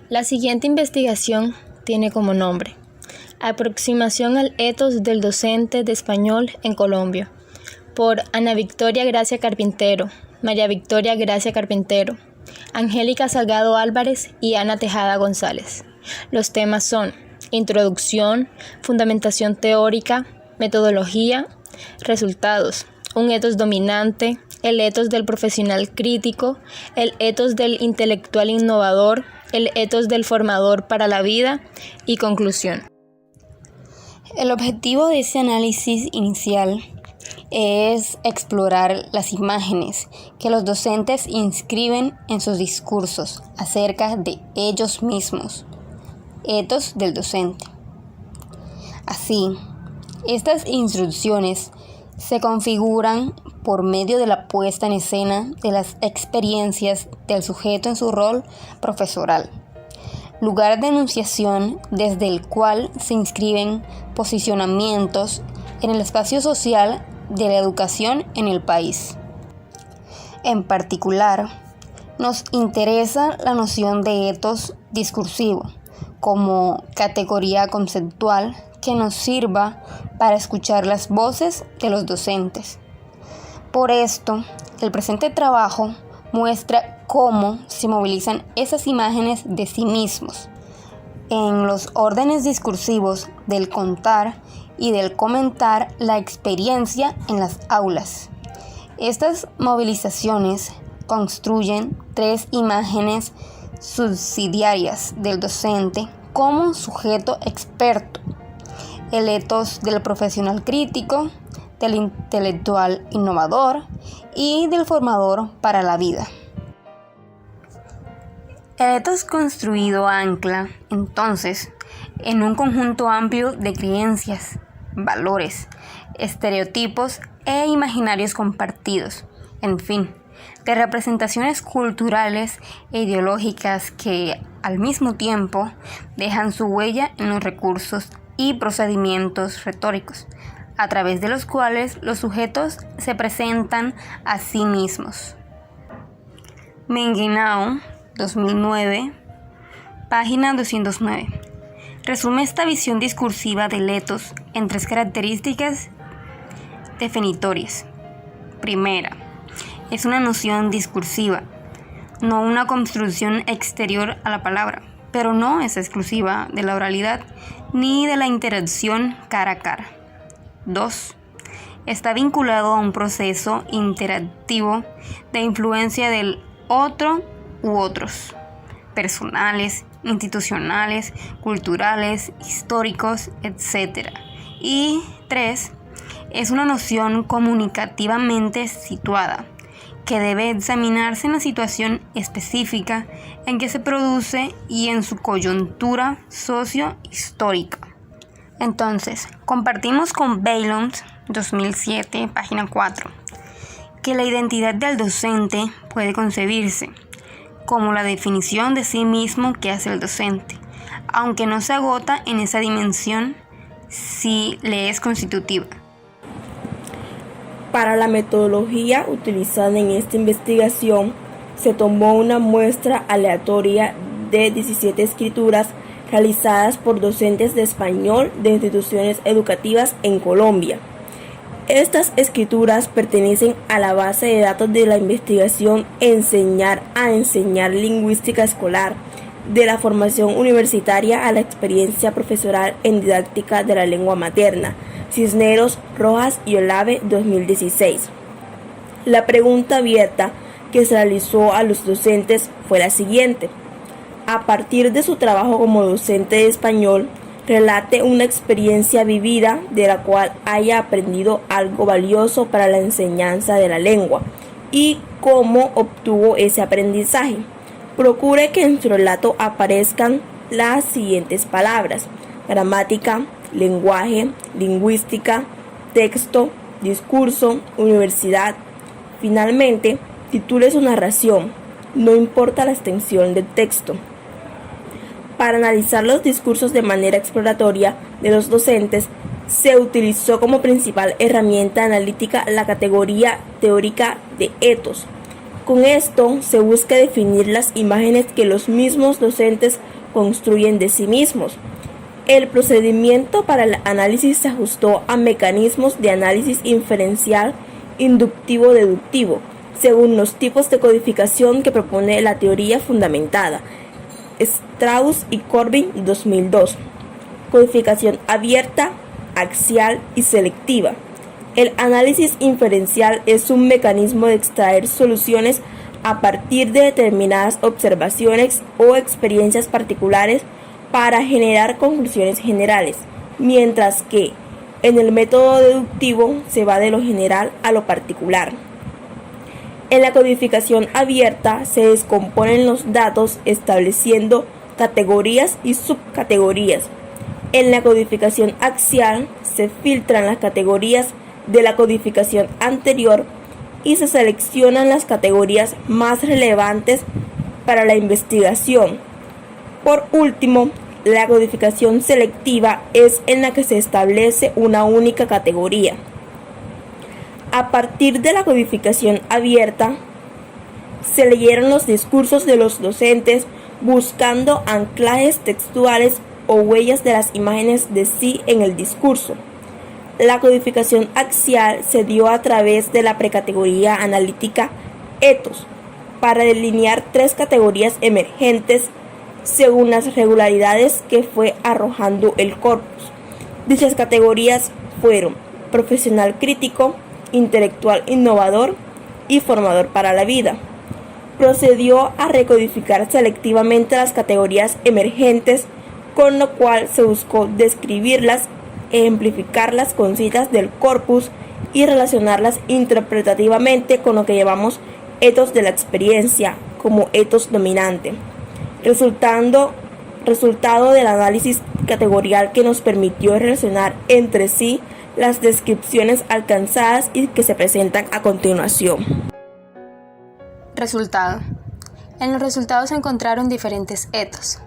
La siguiente investigación tiene como nombre Aproximación al etos del docente de español en Colombia, por Ana Victoria Gracia Carpintero, María Victoria Gracia Carpintero, Angélica Salgado Álvarez y Ana Tejada González. Los temas son introducción, fundamentación teórica, metodología, resultados, un etos dominante, el etos del profesional crítico, el etos del intelectual innovador, el etos del formador para la vida y conclusión. El objetivo de ese análisis inicial es explorar las imágenes que los docentes inscriben en sus discursos acerca de ellos mismos, etos del docente. Así, estas instrucciones se configuran por medio de la puesta en escena de las experiencias del sujeto en su rol profesoral, lugar de enunciación desde el cual se inscriben posicionamientos en el espacio social de la educación en el país. En particular, nos interesa la noción de etos discursivo como categoría conceptual que nos sirva para escuchar las voces de los docentes. Por esto, el presente trabajo muestra cómo se movilizan esas imágenes de sí mismos en los órdenes discursivos del contar y del comentar la experiencia en las aulas. Estas movilizaciones construyen tres imágenes subsidiarias del docente como sujeto experto: el etos del profesional crítico, del intelectual innovador y del formador para la vida. El etos construido ancla, entonces, en un conjunto amplio de creencias, valores, estereotipos e imaginarios compartidos, en fin, de representaciones culturales e ideológicas que, al mismo tiempo, dejan su huella en los recursos y procedimientos retóricos, a través de los cuales los sujetos se presentan a sí mismos. Menguinao, 2009, página 209. Resume esta visión discursiva del etos en tres características definitorias. Primera, es una noción discursiva, no una construcción exterior a la palabra, pero no es exclusiva de la oralidad ni de la interacción cara a cara. 2. Está vinculado a un proceso interactivo de influencia del otro u otros, personales, institucionales, culturales, históricos, etc. Y 3. Es una noción comunicativamente situada, que debe examinarse en la situación específica en que se produce y en su coyuntura socio-histórica. Entonces, compartimos con Bailon, 2007, página 4, que la identidad del docente puede concebirse como la definición de sí mismo que hace el docente, aunque no se agota en esa dimensión si le es constitutiva. Para la metodología utilizada en esta investigación, se tomó una muestra aleatoria de 17 escrituras realizadas por docentes de español de instituciones educativas en Colombia. Estas escrituras pertenecen a la base de datos de la investigación Enseñar a enseñar lingüística escolar, de la formación universitaria a la experiencia profesoral en didáctica de la lengua materna, Cisneros, Rojas y Olave, 2016. La pregunta abierta que se realizó a los docentes fue la siguiente: a partir de su trabajo como docente de español, relate una experiencia vivida de la cual haya aprendido algo valioso para la enseñanza de la lengua y cómo obtuvo ese aprendizaje. Procure que en su relato aparezcan las siguientes palabras: gramática, lenguaje, lingüística, texto, discurso, universidad. Finalmente, titule su narración, no importa la extensión del texto. Para analizar los discursos de manera exploratoria de los docentes, se utilizó como principal herramienta analítica la categoría teórica de etos. Con esto se busca definir las imágenes que los mismos docentes construyen de sí mismos. El procedimiento para el análisis se ajustó a mecanismos de análisis inferencial inductivo-deductivo, según los tipos de codificación que propone la teoría fundamentada. Strauss y Corbin, 2002. Codificación abierta, axial y selectiva. El análisis inferencial es un mecanismo de extraer soluciones a partir de determinadas observaciones o experiencias particulares para generar conclusiones generales, mientras que en el método deductivo se va de lo general a lo particular. En la codificación abierta se descomponen los datos estableciendo categorías y subcategorías. En la codificación axial se filtran las categorías de la codificación anterior y se seleccionan las categorías más relevantes para la investigación. Por último, la codificación selectiva es en la que se establece una única categoría. A partir de la codificación abierta, se leyeron los discursos de los docentes buscando anclajes textuales o huellas de las imágenes de sí en el discurso. La codificación axial se dio a través de la precategoría analítica ethos, para delinear tres categorías emergentes según las regularidades que fue arrojando el corpus. Dichas categorías fueron profesional crítico, intelectual innovador y formador para la vida. Procedió a recodificar selectivamente las categorías emergentes, con lo cual se buscó describirlas, ejemplificarlas con citas del corpus y relacionarlas interpretativamente con lo que llamamos ethos de la experiencia como ethos dominante, resultado del análisis categorial que nos permitió relacionar entre sí las descripciones alcanzadas y que se presentan a continuación. Resultado. En los resultados se encontraron diferentes ethos.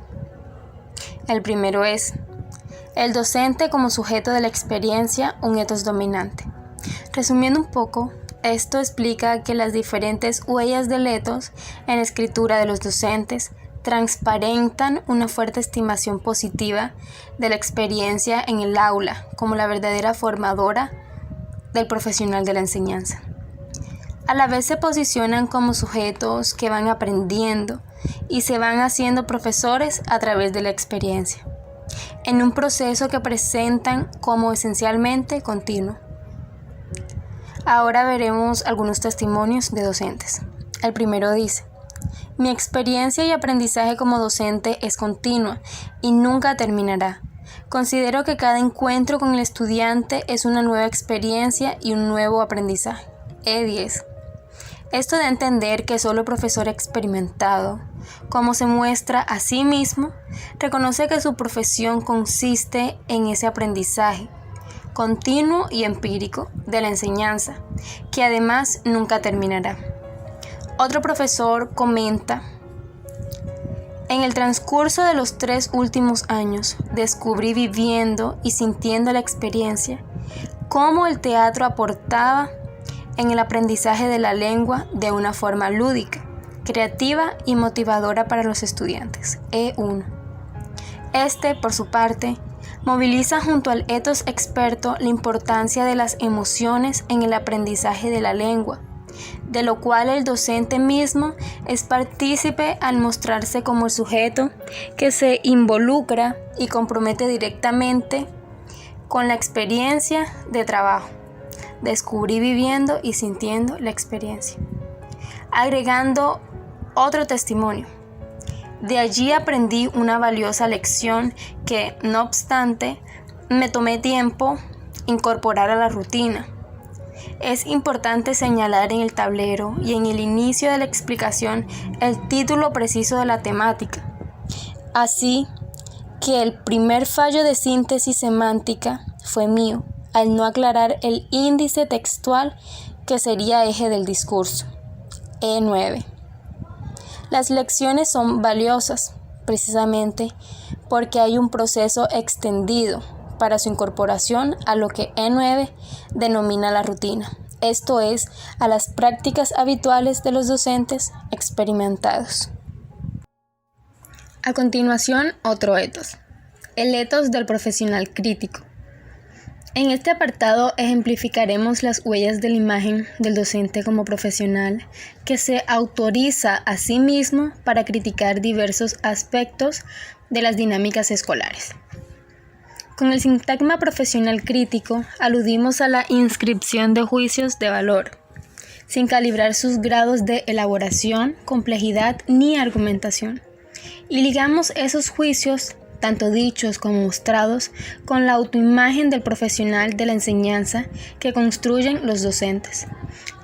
El primero es el docente como sujeto de la experiencia, un ethos dominante. Resumiendo un poco, esto explica que las diferentes huellas del ethos en la escritura de los docentes transparentan una fuerte estimación positiva de la experiencia en el aula como la verdadera formadora del profesional de la enseñanza. A la vez se posicionan como sujetos que van aprendiendo y se van haciendo profesores a través de la experiencia, en un proceso que presentan como esencialmente continuo. Ahora veremos algunos testimonios de docentes. El primero dice: mi experiencia y aprendizaje como docente es continua y nunca terminará. Considero que cada encuentro con el estudiante es una nueva experiencia y un nuevo aprendizaje. E10. Esto da a entender que solo el profesor experimentado, como se muestra a sí mismo, reconoce que su profesión consiste en ese aprendizaje continuo y empírico de la enseñanza, que además nunca terminará. Otro profesor comenta: en el transcurso de los 3 últimos años, descubrí viviendo y sintiendo la experiencia cómo el teatro aportaba en el aprendizaje de la lengua de una forma lúdica, creativa y motivadora para los estudiantes. E1. Este, por su parte, moviliza junto al ethos experto la importancia de las emociones en el aprendizaje de la lengua, de lo cual el docente mismo es partícipe al mostrarse como el sujeto que se involucra y compromete directamente con la experiencia de trabajo. Descubrí viviendo y sintiendo la experiencia. Agregando otro testimonio: de allí aprendí una valiosa lección que, no obstante, me tomé tiempo incorporar a la rutina. Es importante señalar en el tablero y en el inicio de la explicación el título preciso de la temática. Así que el primer fallo de síntesis semántica fue mío, al no aclarar el índice textual que sería eje del discurso. E9. Las lecciones son valiosas, precisamente porque hay un proceso extendido para su incorporación a lo que E9 denomina la rutina. esto es, a las prácticas habituales de los docentes experimentados. A continuación, otro etos, el etos del profesional crítico. En este apartado ejemplificaremos las huellas de la imagen del docente como profesional que se autoriza a sí mismo para criticar diversos aspectos de las dinámicas escolares. Con el sintagma profesional crítico aludimos a la inscripción de juicios de valor, sin calibrar sus grados de elaboración, complejidad ni argumentación, y ligamos esos juicios tanto dichos como mostrados, con la autoimagen del profesional de la enseñanza que construyen los docentes.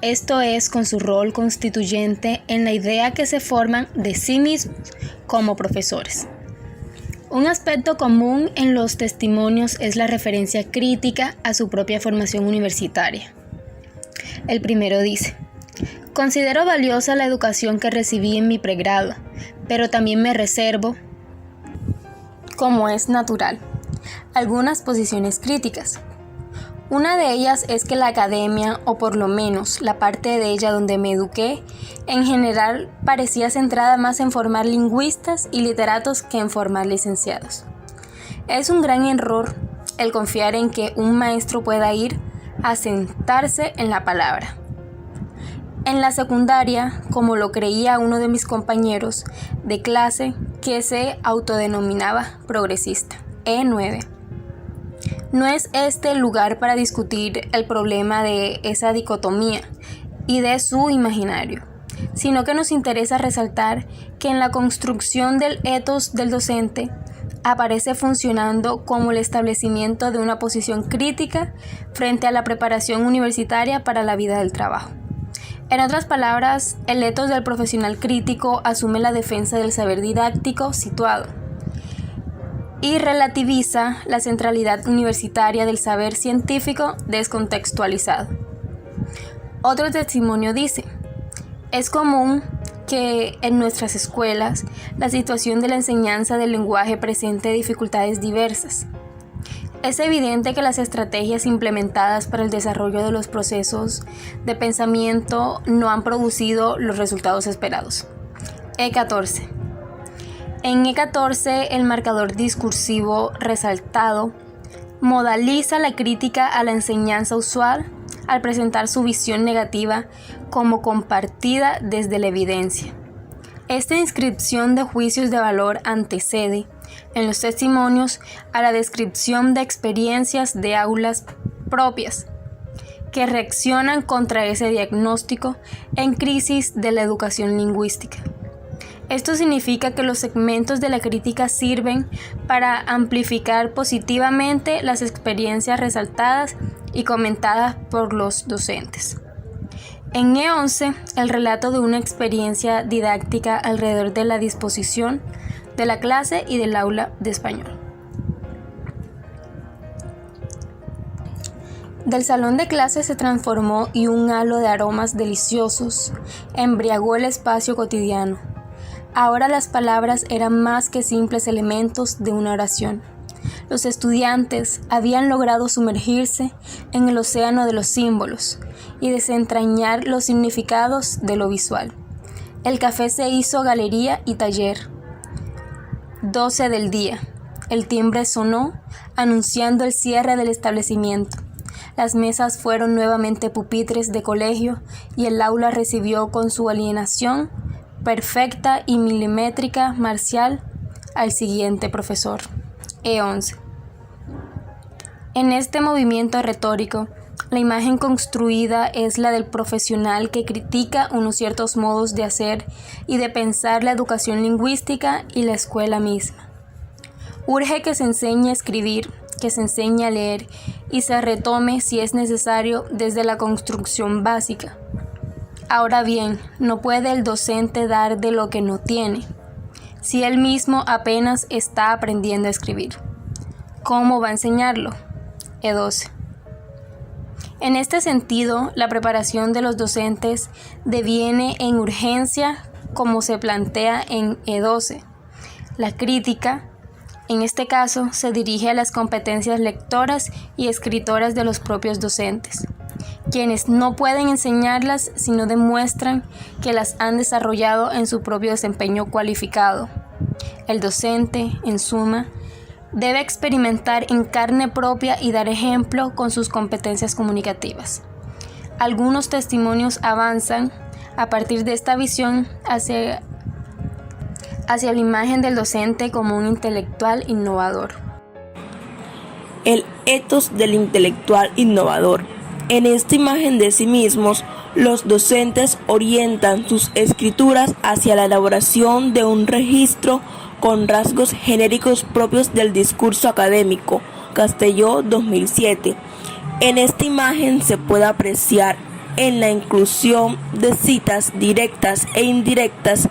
Esto es, con su rol constituyente en la idea que se forman de sí mismos como profesores. Un aspecto común en los testimonios es la referencia crítica a su propia formación universitaria. El primero dice: considero valiosa la educación que recibí en mi pregrado, pero también me reservo, como es natural, algunas posiciones críticas. Una de ellas es que la academia, o por lo menos la parte de ella donde me eduqué, en general parecía centrada más en formar lingüistas y literatos que en formar licenciados. Es un gran error el confiar en que un maestro pueda ir a sentarse en la palabra. En la secundaria, como lo creía uno de mis compañeros de clase que se autodenominaba progresista, E9. No es este el lugar para discutir el problema de esa dicotomía y de su imaginario, sino que nos interesa resaltar que en la construcción del etos del docente aparece funcionando como el establecimiento de una posición crítica frente a la preparación universitaria para la vida del trabajo. En otras palabras, el etos del profesional crítico asume la defensa del saber didáctico situado y relativiza la centralidad universitaria del saber científico descontextualizado. Otro testimonio dice: es común que en nuestras escuelas la situación de la enseñanza del lenguaje presente dificultades diversas. Es evidente que las estrategias implementadas para el desarrollo de los procesos de pensamiento no han producido los resultados esperados. E14. En E14, el marcador discursivo resaltado modaliza la crítica a la enseñanza usual al presentar su visión negativa como compartida desde la evidencia. Esta inscripción de juicios de valor antecede, en los testimonios, a la descripción de experiencias de aulas propias que reaccionan contra ese diagnóstico en crisis de la educación lingüística. Esto significa que los segmentos de la crítica sirven para amplificar positivamente las experiencias resaltadas y comentadas por los docentes. En E11, el relato de una experiencia didáctica alrededor de la disposición de la clase y del aula de español. Del salón de clase se transformó y un halo de aromas deliciosos embriagó el espacio cotidiano. Ahora las palabras eran más que simples elementos de una oración. Los estudiantes habían logrado sumergirse en el océano de los símbolos y desentrañar los significados de lo visual. El café se hizo galería y taller. 12 del día. El timbre sonó, anunciando el cierre del establecimiento. Las mesas fueron nuevamente pupitres de colegio y el aula recibió con su alienación perfecta y milimétrica marcial al siguiente profesor. E11. En este movimiento retórico, la imagen construida es la del profesional que critica unos ciertos modos de hacer y de pensar la educación lingüística y la escuela misma. Urge que se enseñe a escribir, que se enseñe a leer y se retome, si es necesario, desde la construcción básica. Ahora bien, no puede el docente dar de lo que no tiene, si él mismo apenas está aprendiendo a escribir. ¿Cómo va a enseñarlo? E12. En este sentido, la preparación de los docentes deviene en urgencia como se plantea en E12. La crítica, en este caso, se dirige a las competencias lectoras y escritoras de los propios docentes, quienes no pueden enseñarlas si no demuestran que las han desarrollado en su propio desempeño cualificado. El docente, en suma, debe experimentar en carne propia y dar ejemplo con sus competencias comunicativas. Algunos testimonios avanzan a partir de esta visión hacia la imagen del docente como un intelectual innovador. El etos del intelectual innovador. En esta imagen de sí mismos, los docentes orientan sus escrituras hacia la elaboración de un registro con rasgos genéricos propios del discurso académico, Castelló 2007. En esta imagen se puede apreciar en la inclusión de citas directas e indirectas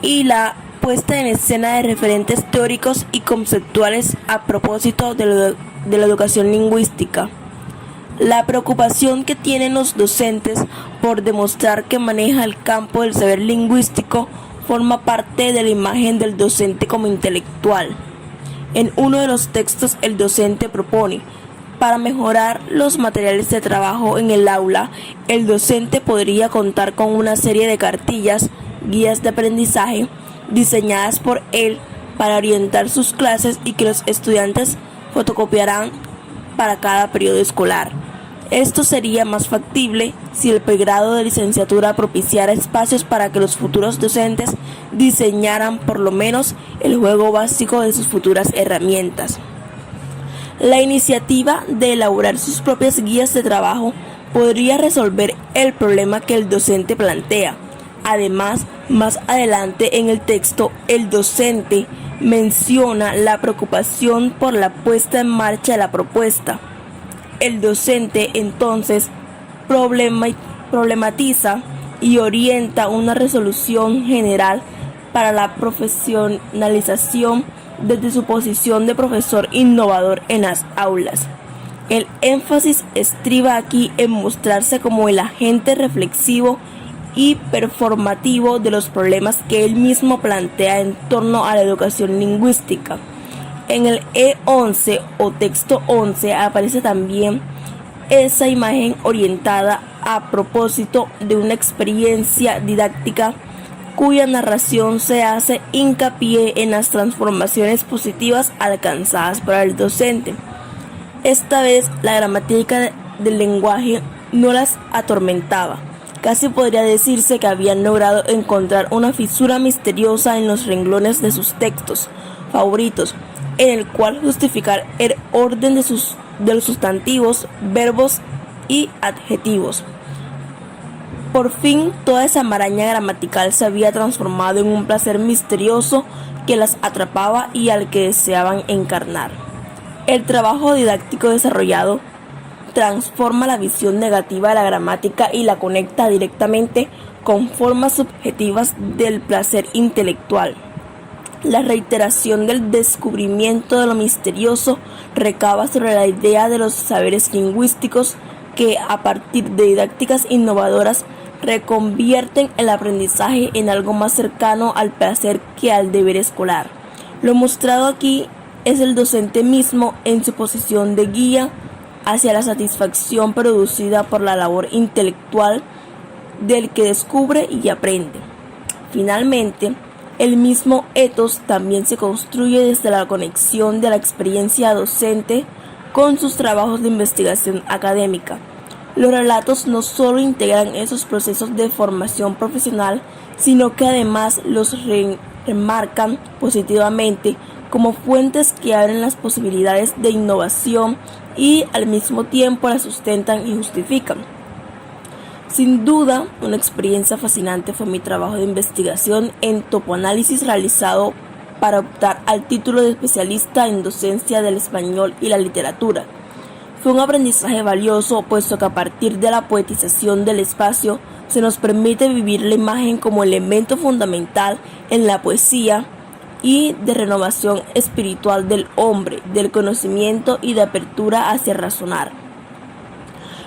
y la puesta en escena de referentes teóricos y conceptuales a propósito de la educación lingüística. La preocupación que tienen los docentes por demostrar que maneja el campo del saber lingüístico forma parte de la imagen del docente como intelectual. En uno de los textos el docente propone: para mejorar los materiales de trabajo en el aula, el docente podría contar con una serie de cartillas, guías de aprendizaje, diseñadas por él para orientar sus clases y que los estudiantes fotocopiarán para cada periodo escolar. Esto sería más factible si el pregrado de licenciatura propiciara espacios para que los futuros docentes diseñaran por lo menos el juego básico de sus futuras herramientas. La iniciativa de elaborar sus propias guías de trabajo podría resolver el problema que el docente plantea. Además, más adelante en el texto, el docente menciona la preocupación por la puesta en marcha de la propuesta. El docente entonces problematiza y orienta una resolución general para la profesionalización desde su posición de profesor innovador en las aulas. El énfasis estriba aquí en mostrarse como el agente reflexivo y performativo de los problemas que él mismo plantea en torno a la educación lingüística. En el E11 o texto 11 aparece también esa imagen orientada a propósito de una experiencia didáctica cuya narración se hace hincapié en las transformaciones positivas alcanzadas por el docente. Esta vez la gramática del lenguaje no las atormentaba. Casi podría decirse que habían logrado encontrar una fisura misteriosa en los renglones de sus textos favoritos, en el cual justificar el orden de los sustantivos, verbos y adjetivos. Por fin, toda esa maraña gramatical se había transformado en un placer misterioso que las atrapaba y al que deseaban encarnar. El trabajo didáctico desarrollado transforma la visión negativa de la gramática y la conecta directamente con formas subjetivas del placer intelectual. La reiteración del descubrimiento de lo misterioso recaba sobre la idea de los saberes lingüísticos que, a partir de didácticas innovadoras, reconvierten el aprendizaje en algo más cercano al placer que al deber escolar. Lo mostrado aquí es el docente mismo en su posición de guía hacia la satisfacción producida por la labor intelectual del que descubre y aprende. Finalmente, el mismo etos también se construye desde la conexión de la experiencia docente con sus trabajos de investigación académica. Los relatos no solo integran esos procesos de formación profesional, sino que además los remarcan positivamente como fuentes que abren las posibilidades de innovación y al mismo tiempo las sustentan y justifican. Sin duda, una experiencia fascinante fue mi trabajo de investigación en topoanálisis realizado para optar al título de especialista en docencia del español y la literatura. Fue un aprendizaje valioso, puesto que a partir de la poetización del espacio se nos permite vivir la imagen como elemento fundamental en la poesía y de renovación espiritual del hombre, del conocimiento y de apertura hacia razonar.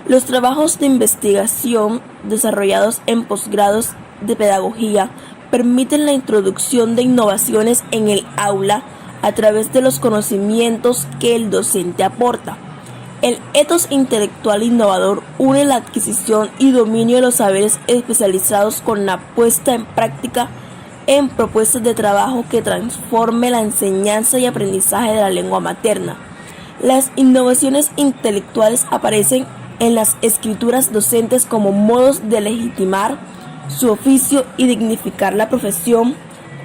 Los trabajos de investigación desarrollados en posgrados de pedagogía permiten la introducción de innovaciones en el aula a través de los conocimientos que el docente aporta. El etos intelectual innovador une la adquisición y dominio de los saberes especializados con la puesta en práctica en propuestas de trabajo que transforme la enseñanza y aprendizaje de la lengua materna. Las innovaciones intelectuales aparecen en las escrituras docentes como modos de legitimar su oficio y dignificar la profesión,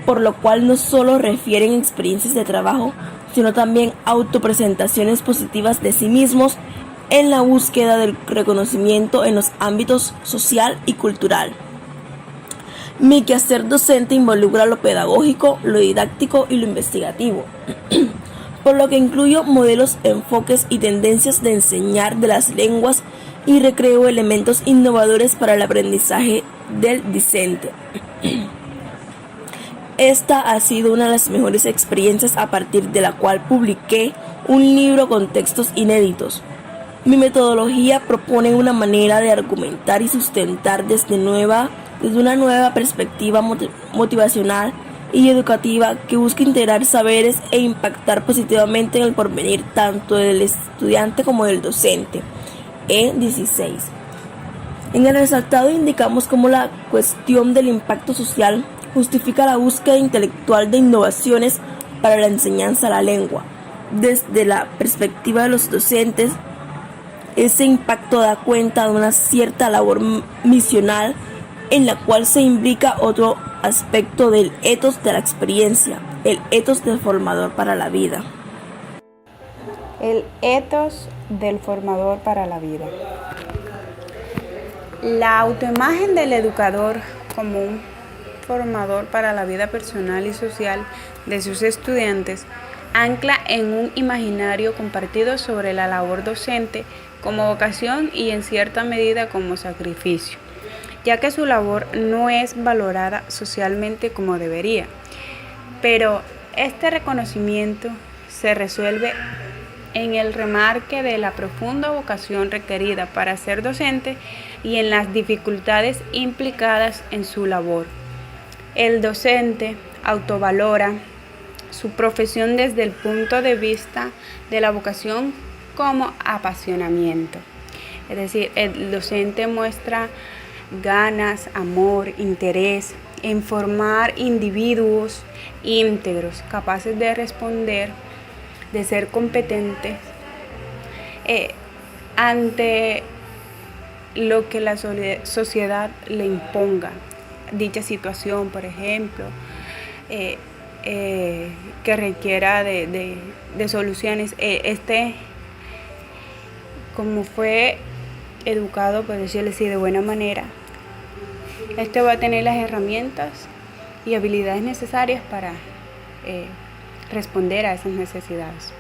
por lo cual no solo refieren experiencias de trabajo, sino también autopresentaciones positivas de sí mismos en la búsqueda del reconocimiento en los ámbitos social y cultural. Mi quehacer docente involucra lo pedagógico, lo didáctico y lo investigativo, por lo que incluyo modelos, enfoques y tendencias de enseñar de las lenguas y recreo elementos innovadores para el aprendizaje del discente. Esta ha sido una de las mejores experiencias a partir de la cual publiqué un libro con textos inéditos. Mi metodología propone una manera de argumentar y sustentar desde una nueva perspectiva motivacional y educativa que busca integrar saberes e impactar positivamente en el porvenir tanto del estudiante como del docente. E16. En el resaltado indicamos cómo la cuestión del impacto social justifica la búsqueda intelectual de innovaciones para la enseñanza de la lengua. Desde la perspectiva de los docentes, ese impacto da cuenta de una cierta labor misional en la cual se imbrica otro aspecto del etos de la experiencia, el etos del formador para la vida. El etos del formador para la vida. La autoimagen del educador como un formador para la vida personal y social de sus estudiantes ancla en un imaginario compartido sobre la labor docente como vocación y en cierta medida como sacrificio, ya que su labor no es valorada socialmente como debería. Pero este reconocimiento se resuelve en el remarque de la profunda vocación requerida para ser docente y en las dificultades implicadas en su labor. El docente autovalora su profesión desde el punto de vista de la vocación como apasionamiento. Es decir, el docente muestra ganas, amor, interés en formar individuos íntegros, capaces de responder, de ser competentes ante lo que la sociedad le imponga. Dicha situación, por ejemplo, que requiera de soluciones. Como fue educado, por decirlo así, de buena manera, va a tener las herramientas y habilidades necesarias para responder a esas necesidades.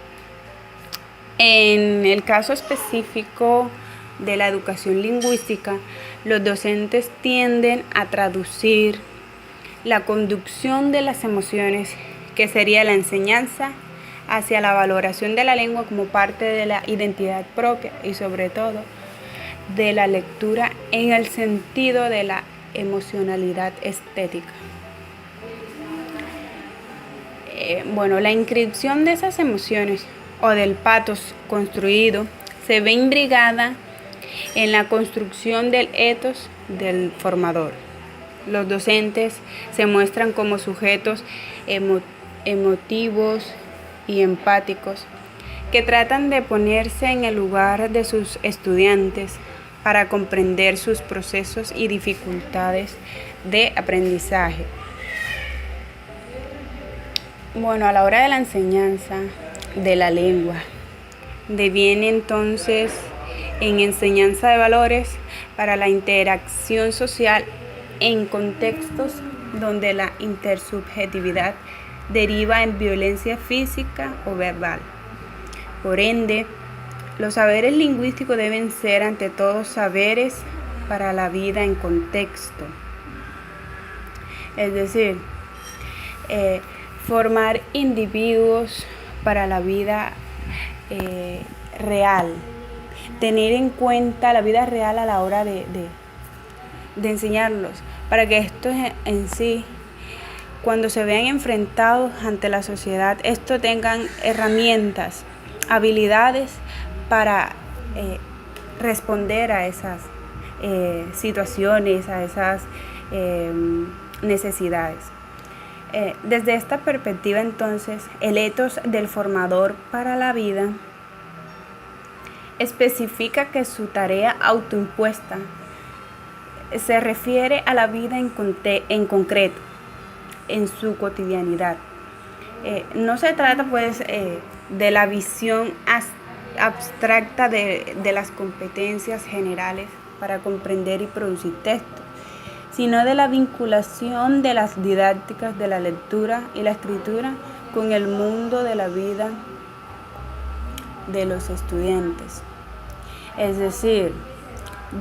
En el caso específico de la educación lingüística, los docentes tienden a traducir la conducción de las emociones, que sería la enseñanza, hacia la valoración de la lengua como parte de la identidad propia y sobre todo de la lectura en el sentido de la emocionalidad estética. La inscripción de esas emociones o del patos construido se ve imbricada en la construcción del etos del formador. Los docentes se muestran como sujetos emotivos y empáticos que tratan de ponerse en el lugar de sus estudiantes para comprender sus procesos y dificultades de aprendizaje. A la hora de la enseñanza de la lengua, deviene entonces en enseñanza de valores para la interacción social en contextos donde la intersubjetividad deriva en violencia física o verbal. Por ende, los saberes lingüísticos deben ser ante todo saberes para la vida en contexto. Es decir, formar individuos para la vida real, tener en cuenta la vida real a la hora de enseñarlos, para que estos en sí, cuando se vean enfrentados ante la sociedad, tengan herramientas, habilidades para responder a esas situaciones, a esas necesidades. Desde esta perspectiva, entonces, el ethos del formador para la vida especifica que su tarea autoimpuesta se refiere a la vida en concreto, en su cotidianidad. No se trata, pues, de la visión abstracta de las competencias generales para comprender y producir textos, sino de la vinculación de las didácticas de la lectura y la escritura con el mundo de la vida de los estudiantes, es decir,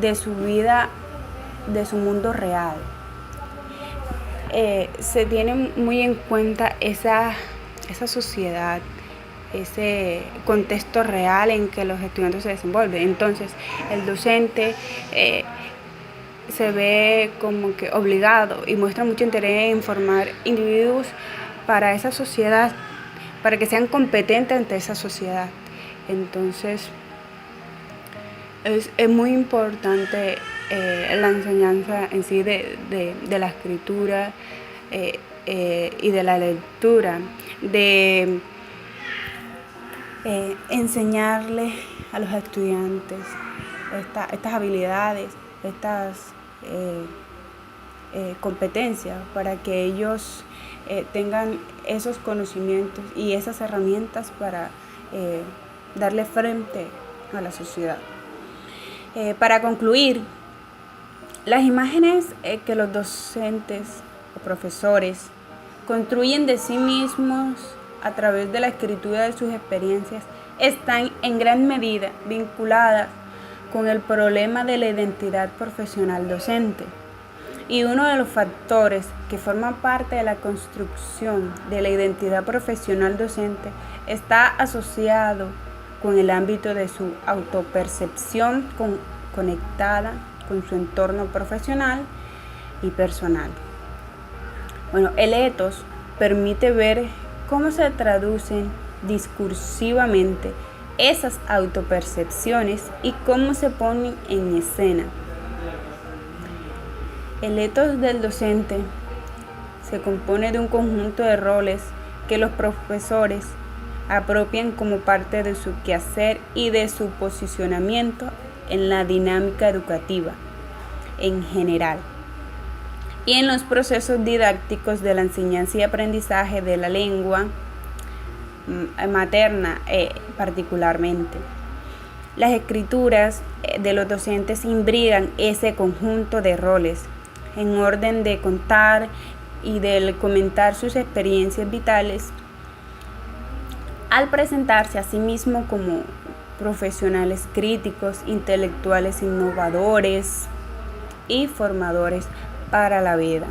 de su vida, de su mundo real. Se tiene muy en cuenta esa sociedad, ese contexto real en que los estudiantes se desenvuelven. Entonces, el docente se ve como que obligado y muestra mucho interés en formar individuos para esa sociedad, para que sean competentes ante esa sociedad. Entonces, es muy importante la enseñanza en sí de la escritura y de la lectura, de enseñarle a los estudiantes estas habilidades, estas competencias, para que ellos tengan esos conocimientos y esas herramientas para darle frente a la sociedad. Para concluir, las imágenes que los docentes o profesores construyen de sí mismos a través de la escritura de sus experiencias están en gran medida vinculadas con el problema de la identidad profesional docente. Y uno de los factores que forman parte de la construcción de la identidad profesional docente está asociado con el ámbito de su autopercepción conectada con su entorno profesional y personal. Bueno, el ethos permite ver cómo se traducen discursivamente esas autopercepciones y cómo se ponen en escena. El ethos del docente se compone de un conjunto de roles que los profesores apropian como parte de su quehacer y de su posicionamiento en la dinámica educativa en general y en los procesos didácticos de la enseñanza y aprendizaje de la lengua materna particularmente. Las escrituras de los docentes imbrican ese conjunto de roles en orden de contar y de comentar sus experiencias vitales al presentarse a sí mismo como profesionales críticos, intelectuales innovadores y formadores para la vida.